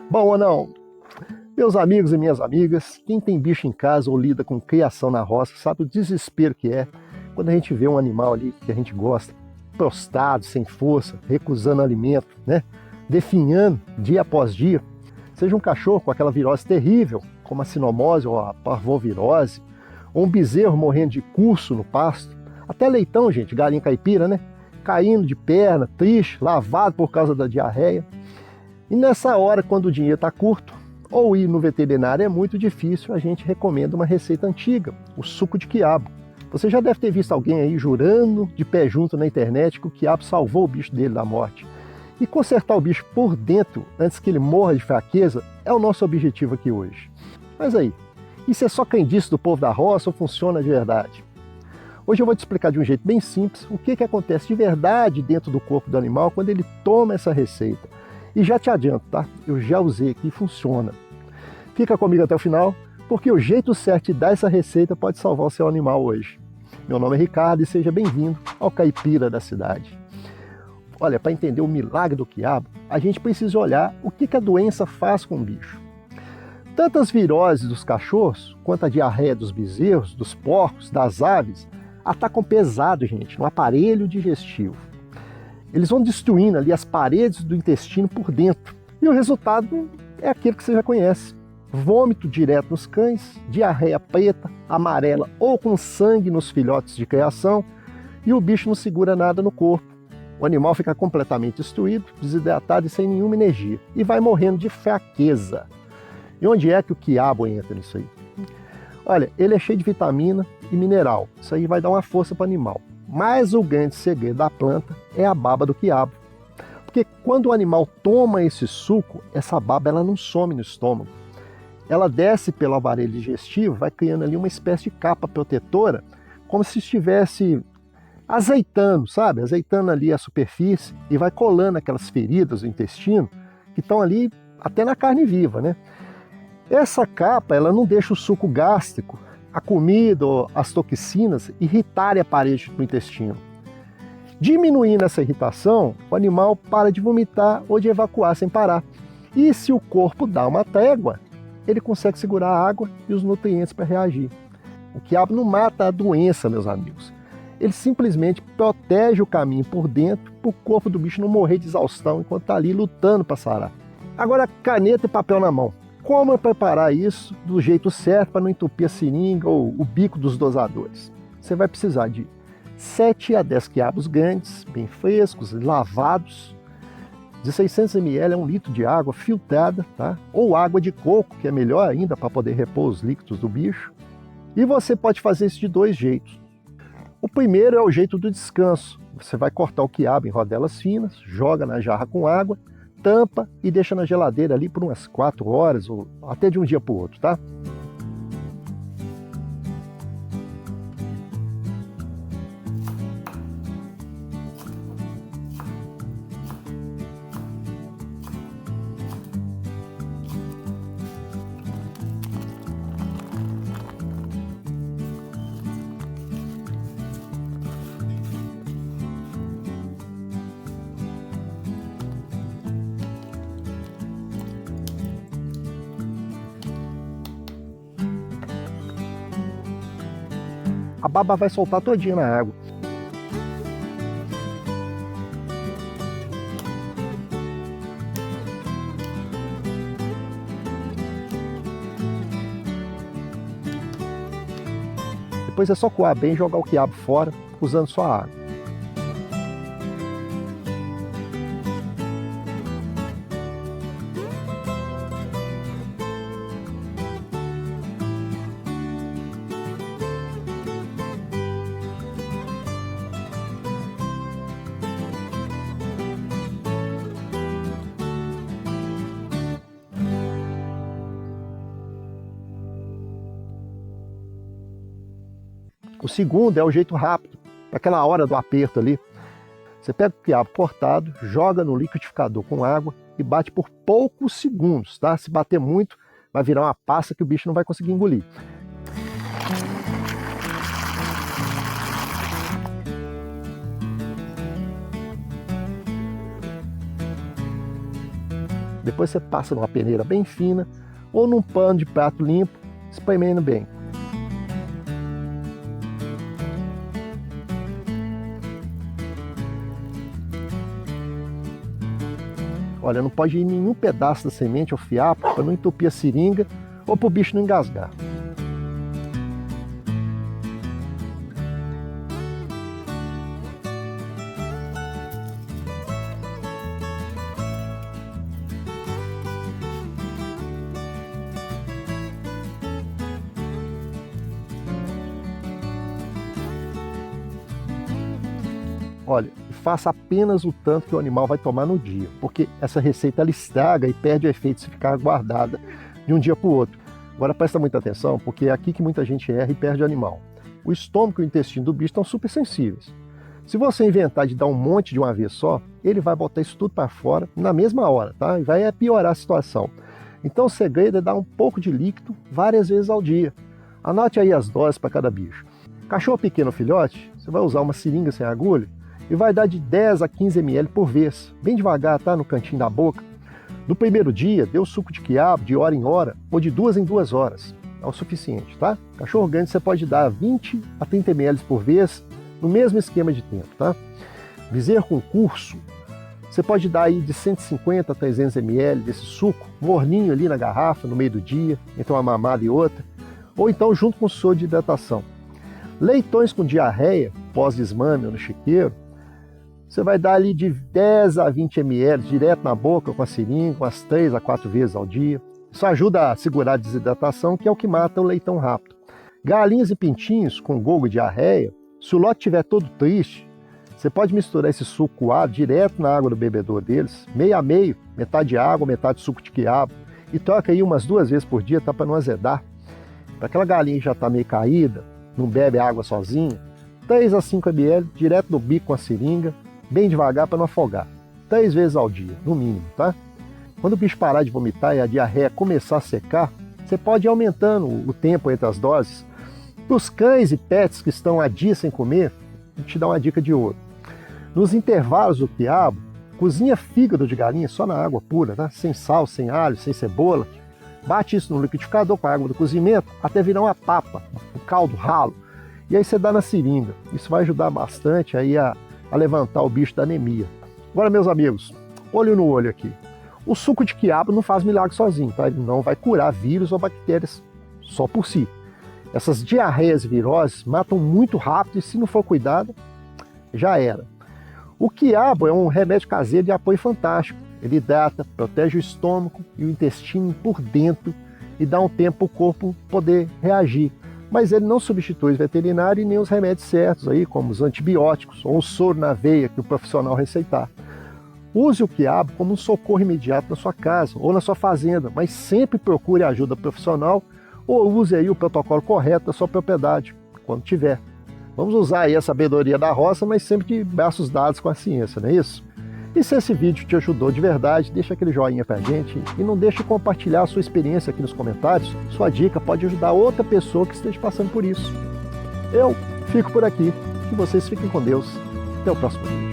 Bom ou não? Meus amigos e minhas amigas, quem tem bicho em casa ou lida com criação na roça sabe o desespero que é quando a gente vê um animal ali que a gente gosta, prostrado, sem força, recusando alimento, né? Definhando dia após dia. Seja um cachorro com aquela virose terrível, como a sinomose ou a parvovirose, ou um bezerro morrendo de curso no pasto, até leitão, gente, galinha caipira, né? Caindo de perna, triste, lavado por causa da diarreia. E nessa hora, quando o dinheiro está curto, ou ir no veterinário é muito difícil, a gente recomenda uma receita antiga, o suco de quiabo. Você já deve ter visto alguém aí jurando de pé junto na internet que o quiabo salvou o bicho dele da morte. E consertar o bicho por dentro, antes que ele morra de fraqueza, é o nosso objetivo aqui hoje. Mas aí, isso é só crendice do povo da roça ou funciona de verdade? Hoje eu vou te explicar de um jeito bem simples o que acontece de verdade dentro do corpo do animal quando ele toma essa receita. E já te adianto, tá? Eu já usei aqui e funciona. Fica comigo até o final, porque o jeito certo de dar essa receita pode salvar o seu animal hoje. Meu nome é Ricardo e seja bem-vindo ao Caipira da Cidade. Olha, para entender o milagre do quiabo, a gente precisa olhar o que a doença faz com o bicho. Tanto as viroses dos cachorros, quanto a diarreia dos bezerros, dos porcos, das aves, atacam pesado, gente, no aparelho digestivo. Eles vão destruindo ali as paredes do intestino por dentro. E o resultado é aquele que você já conhece. Vômito direto nos cães, diarreia preta, amarela ou com sangue nos filhotes de criação, e o bicho não segura nada no corpo. O animal fica completamente destruído, desidratado e sem nenhuma energia, e vai morrendo de fraqueza. E onde é que o quiabo entra nisso aí? Olha, ele é cheio de vitamina e mineral. Isso aí vai dar uma força para o animal. Mas o grande segredo da planta é a baba do quiabo. Porque quando o animal toma esse suco, essa baba ela não some no estômago. Ela desce pelo aparelho digestivo, vai criando ali uma espécie de capa protetora, como se estivesse azeitando, sabe? Azeitando ali a superfície e vai colando aquelas feridas do intestino que estão ali até na carne viva, né? Essa capa ela não deixa o suco gástrico, a comida ou as toxinas irritarem a parede do intestino. Diminuindo essa irritação, o animal para de vomitar ou de evacuar sem parar. E se o corpo dá uma trégua, ele consegue segurar a água e os nutrientes para reagir. O quiabo não mata a doença, meus amigos. Ele simplesmente protege o caminho por dentro para o corpo do bicho não morrer de exaustão enquanto está ali lutando para sarar. Agora, caneta e papel na mão. Como preparar isso do jeito certo para não entupir a seringa ou o bico dos dosadores? Você vai precisar de 7 a 10 quiabos grandes, bem frescos, lavados. De 600 ml é 1 litro de água filtrada, tá? Ou água de coco, que é melhor ainda para poder repor os líquidos do bicho. E você pode fazer isso de 2 jeitos. O primeiro é o jeito do descanso. Você vai cortar o quiabo em rodelas finas, joga na jarra com água, tampa e deixa na geladeira ali por umas 4 horas ou até de um dia para o outro, tá? A baba vai soltar todinha na água. Depois é só coar bem e jogar o quiabo fora, usando só a água. O segundo é o jeito rápido, naquela hora do aperto ali. Você pega o quiabo cortado, joga no liquidificador com água e bate por poucos segundos, tá? Se bater muito, vai virar uma pasta que o bicho não vai conseguir engolir. Depois você passa numa peneira bem fina ou num pano de prato limpo, espremendo bem. Olha, não pode ir nenhum pedaço da semente ou fiapo para não entupir a seringa ou para o bicho não engasgar. Olha, faça apenas o tanto que o animal vai tomar no dia, porque essa receita ela estraga e perde o efeito se ficar guardada de um dia para o outro. Agora presta muita atenção, porque é aqui que muita gente erra e perde o animal. O estômago e o intestino do bicho estão super sensíveis. Se você inventar de dar um monte de uma vez só, ele vai botar isso tudo para fora na mesma hora, tá? E vai piorar a situação. Então o segredo é dar um pouco de líquido várias vezes ao dia. Anote aí as doses para cada bicho. Cachorro pequeno ou filhote, você vai usar uma seringa sem agulha e vai dar de 10 a 15 ml por vez, bem devagar, tá? No cantinho da boca. No primeiro dia, dê o suco de quiabo de hora em hora ou de 2 em 2 horas. É o suficiente, tá? Cachorro grande você pode dar 20 a 30 ml por vez, no mesmo esquema de tempo, tá? Bezerro com curso, você pode dar aí de 150 a 300 ml desse suco, morninho ali na garrafa, no meio do dia, entre uma mamada e outra, ou então junto com soro de hidratação. Leitões com diarreia, pós-desmame ou no chiqueiro, você vai dar ali de 10 a 20 ml direto na boca com a seringa, umas 3 a 4 vezes ao dia. Isso ajuda a segurar a desidratação, que é o que mata o leitão rápido. Galinhas e pintinhos com gogo e diarreia, se o lote estiver todo triste, você pode misturar esse suco coado direto na água do bebedouro deles, meio a meio, metade água, metade suco de quiabo, e troca aí umas 2 vezes por dia, tá, para não azedar. Para aquela galinha que já está meio caída, não bebe água sozinha, 3 a 5 ml direto no bico com a seringa, bem devagar para não afogar. 3 vezes ao dia, no mínimo, tá? Quando o bicho parar de vomitar e a diarreia começar a secar, você pode ir aumentando o tempo entre as doses. Para os cães e pets que estão há dias sem comer, vou te dar uma dica de ouro. Nos intervalos do quiabo, cozinha fígado de galinha só na água pura, tá? Sem sal, sem alho, sem cebola. Bate isso no liquidificador com a água do cozimento até virar uma papa, um caldo ralo. E aí você dá na seringa. Isso vai ajudar bastante aí a levantar o bicho da anemia. Agora, meus amigos, olho no olho aqui. O suco de quiabo não faz milagre sozinho, tá? Ele não vai curar vírus ou bactérias só por si. Essas diarreias e viroses matam muito rápido e se não for cuidado, já era. O quiabo é um remédio caseiro de apoio fantástico. Ele hidrata, protege o estômago e o intestino por dentro e dá um tempo para o corpo poder reagir. Mas ele não substitui o veterinário e nem os remédios certos, aí, como os antibióticos ou o soro na veia que o profissional receitar. Use o quiabo como um socorro imediato na sua casa ou na sua fazenda, mas sempre procure ajuda profissional ou use aí o protocolo correto da sua propriedade, quando tiver. Vamos usar aí a sabedoria da roça, mas sempre de braços dados com a ciência, não é isso? E se esse vídeo te ajudou de verdade, deixa aquele joinha pra gente e não deixe de compartilhar a sua experiência aqui nos comentários. Sua dica pode ajudar outra pessoa que esteja passando por isso. Eu fico por aqui. Que vocês fiquem com Deus. Até o próximo vídeo.